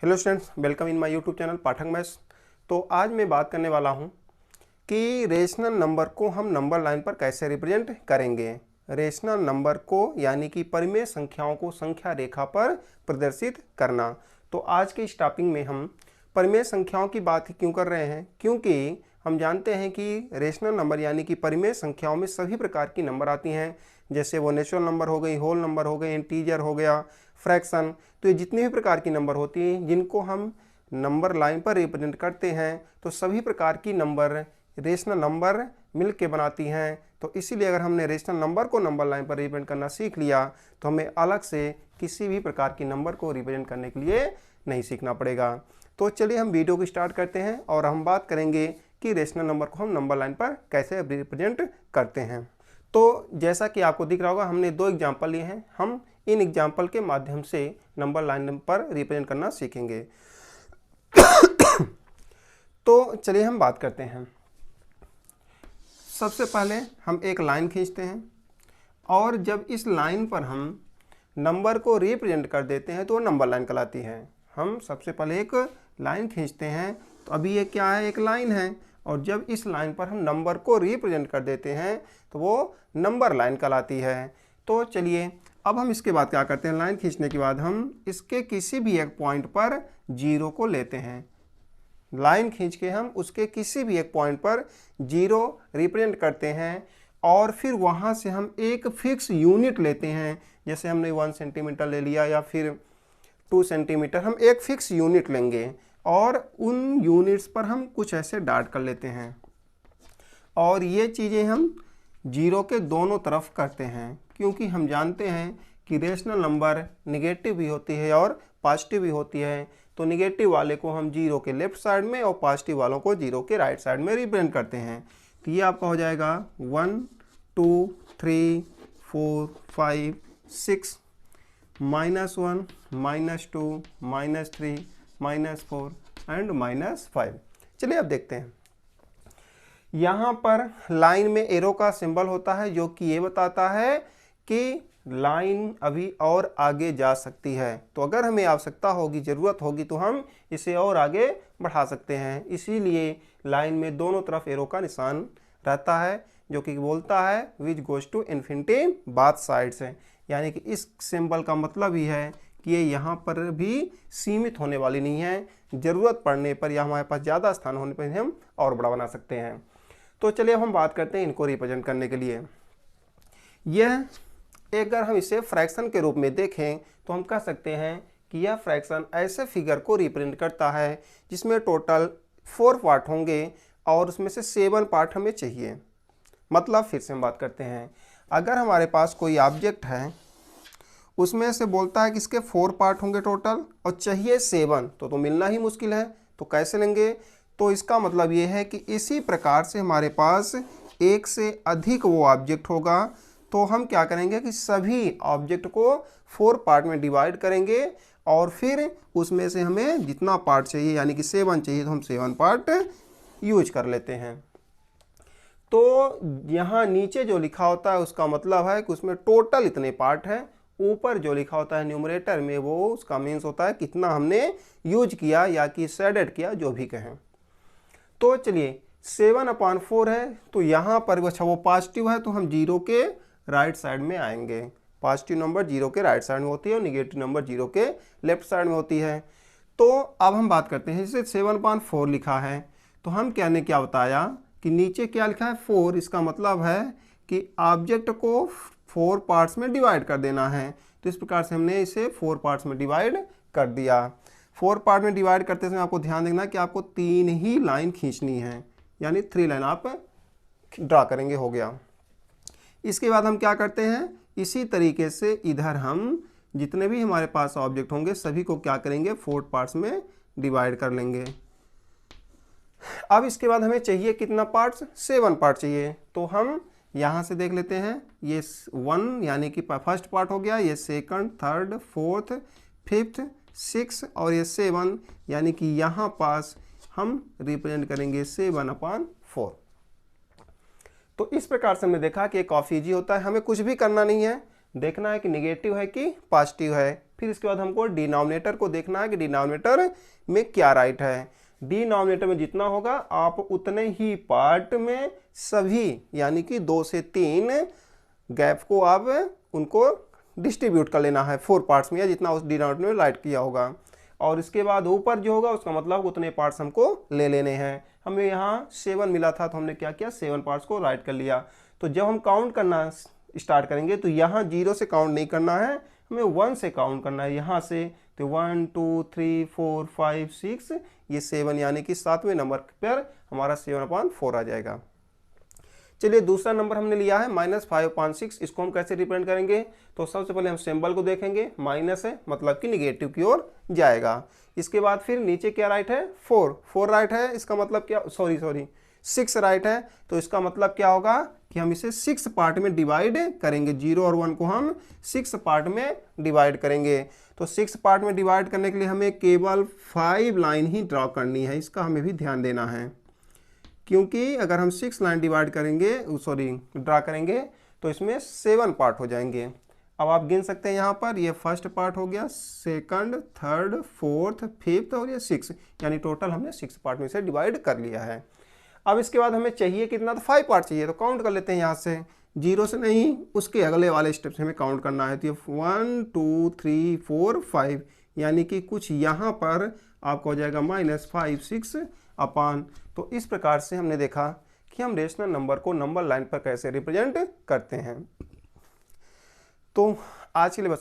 Hello students, welcome in my YouTube channel Pathak maths. तो आज मैं बात करने वाला हूं कि रेशनल नंबर को हम नंबर लाइन पर कैसे रिप्रेजेंट करेंगे। रेशनल नंबर को यानी कि परिमेय संख्याओं को संख्या रेखा पर प्रदर्शित करना। तो आज के इस टॉपिक में हम परिमेय संख्याओं की बात क्यों कर रहे हैं, क्योंकि हम जानते हैं कि रेशनल नंबर यानी कि परिमेय संख्याओं में सभी प्रकार की नंबर आती हैं, जैसे वो नेचुरल नंबर हो गई, होल नंबर हो गए, इंटीजर हो गया, फ्रैक्शन। तो ये जितनी भी प्रकार की नंबर होती हैं जिनको हम नंबर लाइन पर रिप्रेजेंट करते हैं, तो सभी प्रकार की नंबर रेशनल नंबर मिल के बनाती हैं। तो इसीलिए अगर हमने रेशनल नंबर को नंबर लाइन पर रिप्रेजेंट करना सीख लिया तो हमें अलग से किसी भी प्रकार की नंबर को रिप्रेजेंट करने के लिए नहीं सीखना पड़ेगा। तो चलिए हम वीडियो को स्टार्ट करते हैं और हम बात करेंगे कि रेशनल नंबर को हम नंबर लाइन पर कैसे रिप्रेजेंट करते हैं। तो जैसा कि आपको दिख रहा होगा, हमने दो एग्जाम्पल लिए हैं। हम इन एग्जाम्पल के माध्यम से नंबर लाइन पर रिप्रेजेंट करना सीखेंगे। तो चलिए हम बात करते हैं। सबसे पहले हम एक लाइन खींचते हैं और जब इस लाइन पर हम नंबर को रिप्रेजेंट कर देते हैं तो नंबर लाइन कहलाती है। हम सबसे पहले एक लाइन खींचते हैं, तो अभी ये क्या है, एक लाइन है, और जब इस लाइन पर हम नंबर को रिप्रेजेंट कर देते हैं तो वो नंबर लाइन कहलाती है। तो चलिए अब हम इसके बाद क्या करते हैं, लाइन खींचने के बाद हम इसके किसी भी एक पॉइंट पर जीरो को लेते हैं। लाइन खींच के हम उसके किसी भी एक पॉइंट पर जीरो रिप्रेजेंट करते हैं और फिर वहाँ से हम एक फिक्स यूनिट लेते हैं। जैसे हमने 1 सेंटीमीटर ले लिया या फिर 2 सेंटीमीटर, हम एक फिक्स यूनिट लेंगे और उन यूनिट्स पर हम कुछ ऐसे डॉट कर लेते हैं और ये चीज़ें हम जीरो के दोनों तरफ करते हैं, क्योंकि हम जानते हैं कि रेशनल नंबर निगेटिव भी होती है और पॉजिटिव भी होती है। तो निगेटिव वाले को हम जीरो के लेफ्ट साइड में और पॉजिटिव वालों को जीरो के राइट साइड में रिप्रेजेंट करते हैं। तो ये आपका हो जाएगा 1 2 3 4 5 6 -1 -2 -3 -4 एंड -5। चलिए अब देखते हैं। यहाँ पर लाइन में एरो का सिंबल होता है जो कि ये बताता है कि लाइन अभी और आगे जा सकती है। तो अगर हमें आवश्यकता होगी, ज़रूरत होगी, तो हम इसे और आगे बढ़ा सकते हैं। इसीलिए लाइन में दोनों तरफ एरो का निशान रहता है जो कि बोलता है which goes to infinity both sides है। यानी कि इस सिंबल का मतलब ही है कि ये यहाँ पर भी सीमित होने वाली नहीं है। ज़रूरत पड़ने पर या हमारे पास ज़्यादा स्थान होने पर हम और बड़ा बना सकते हैं। तो चलिए अब हम बात करते हैं इनको रिप्रेजेंट करने के लिए। यह अगर हम इसे फ्रैक्शन के रूप में देखें तो हम कह सकते हैं कि यह फ्रैक्शन ऐसे फिगर को रिप्रेजेंट करता है जिसमें टोटल 4 पार्ट होंगे और उसमें से 7 पार्ट हमें चाहिए। मतलब फिर से हम बात करते हैं, अगर हमारे पास कोई ऑब्जेक्ट है, उसमें से बोलता है कि इसके 4 पार्ट होंगे टोटल और चाहिए 7, तो मिलना ही मुश्किल है। तो कैसे लेंगे? तो इसका मतलब ये है कि इसी प्रकार से हमारे पास एक से अधिक वो ऑब्जेक्ट होगा, तो हम क्या करेंगे कि सभी ऑब्जेक्ट को 4 पार्ट में डिवाइड करेंगे और फिर उसमें से हमें जितना पार्ट चाहिए यानी कि 7 चाहिए तो हम 7 पार्ट यूज कर लेते हैं। तो यहाँ नीचे जो लिखा होता है उसका मतलब है कि उसमें टोटल इतने पार्ट हैं। ऊपर जो लिखा होता है न्यूमरेटर में वो उसका मीन्स होता है कितना हमने यूज किया या कि शेडेड किया, जो भी कहें। तो चलिए 7/4 है, तो यहाँ पर अच्छा वो पॉजिटिव है तो हम जीरो के राइट साइड में आएंगे। पॉजिटिव नंबर जीरो के राइट साइड में होती है और निगेटिव नंबर जीरो के लेफ्ट साइड में होती है। तो अब हम बात करते हैं, जैसे 7/4 लिखा है तो हम क्या बताया कि नीचे क्या लिखा है 4। इसका मतलब है कि ऑब्जेक्ट को 4 पार्ट्स में डिवाइड कर देना है। तो इस प्रकार से हमने इसे 4 पार्ट्स में डिवाइड कर दिया। 4 पार्ट में डिवाइड करते समय आपको ध्यान देना कि आपको 3 ही लाइन खींचनी है, यानी 3 लाइन आप ड्रा करेंगे, हो गया। इसके बाद हम क्या करते हैं, इसी तरीके से इधर हम जितने भी हमारे पास ऑब्जेक्ट होंगे सभी को क्या करेंगे 4 पार्ट्स में डिवाइड कर लेंगे। अब इसके बाद हमें चाहिए कितना पार्ट्स, 7 पार्ट चाहिए। तो हम यहाँ से देख लेते हैं, ये 1 यानी कि फर्स्ट पार्ट हो गया, ये सेकंड, थर्ड, फोर्थ, फिफ्थ, 6 और ये 7, यानी कि यहाँ पास हम रिप्रेजेंट करेंगे 7/4। तो इस प्रकार से हमने देखा कि काफ़ी ईजी होता है, हमें कुछ भी करना नहीं है, देखना है कि निगेटिव है कि पॉजिटिव है, फिर इसके बाद हमको डिनोमिनेटर को देखना है कि डिनोमिनेटर में क्या राइट है। डिनोमिनेटर में जितना होगा आप उतने ही पार्ट में सभी यानी कि 2 से 3 गैप को आप उनको डिस्ट्रीब्यूट कर लेना है 4 पार्ट्स में, या जितना उस डिनोमिनेटर में राइट किया होगा। और इसके बाद ऊपर जो होगा उसका मतलब उतने पार्ट्स हमको ले लेने हैं। हमें यहाँ 7 मिला था तो हमने क्या किया, 7 पार्ट्स को राइट कर लिया। तो जब हम काउंट करना स्टार्ट करेंगे तो यहाँ 0 से काउंट नहीं करना है, हमें 1 से काउंट करना है यहाँ से। तो 1 2 3 4 5 6 ये 7 यानी कि 7वें नंबर पर हमारा 7/4 आ जाएगा। चलिए दूसरा नंबर हमने लिया है -5/6। इसको हम कैसे रिप्रेजेंट करेंगे, तो सबसे पहले हम सिंबल को देखेंगे, माइनस है मतलब कि निगेटिव की ओर जाएगा। इसके बाद फिर नीचे क्या राइट है, 4 राइट है, इसका मतलब क्या, सॉरी 6 राइट है। तो इसका मतलब क्या होगा कि हम इसे 6 पार्ट में डिवाइड करेंगे, 0 और 1 को हम 6 पार्ट में डिवाइड करेंगे। तो 6 पार्ट में डिवाइड करने के लिए हमें केवल 5 लाइन ही ड्रॉ करनी है, इसका हमें भी ध्यान देना है, क्योंकि अगर हम 6 लाइन डिवाइड करेंगे ड्रा करेंगे तो इसमें 7 पार्ट हो जाएंगे। अब आप गिन सकते हैं यहाँ पर, ये फर्स्ट पार्ट हो गया, सेकंड, थर्ड, फोर्थ, फिफ्थ और ये 6, यानी टोटल हमने 6 पार्ट में से डिवाइड कर लिया है। अब इसके बाद हमें चाहिए कितना, तो 5 पार्ट चाहिए। तो काउंट कर लेते हैं यहाँ से, 0 से नहीं, उसके अगले वाले स्टेप से हमें काउंट करना है। तो ये 1 2 3 4 5 यानी कि कुछ यहाँ पर आपको हो जाएगा -5 6/। तो इस प्रकार से हमने देखा कि हम रेशनल नंबर को नंबर लाइन पर कैसे रिप्रेजेंट करते हैं। तो आज के लिए बस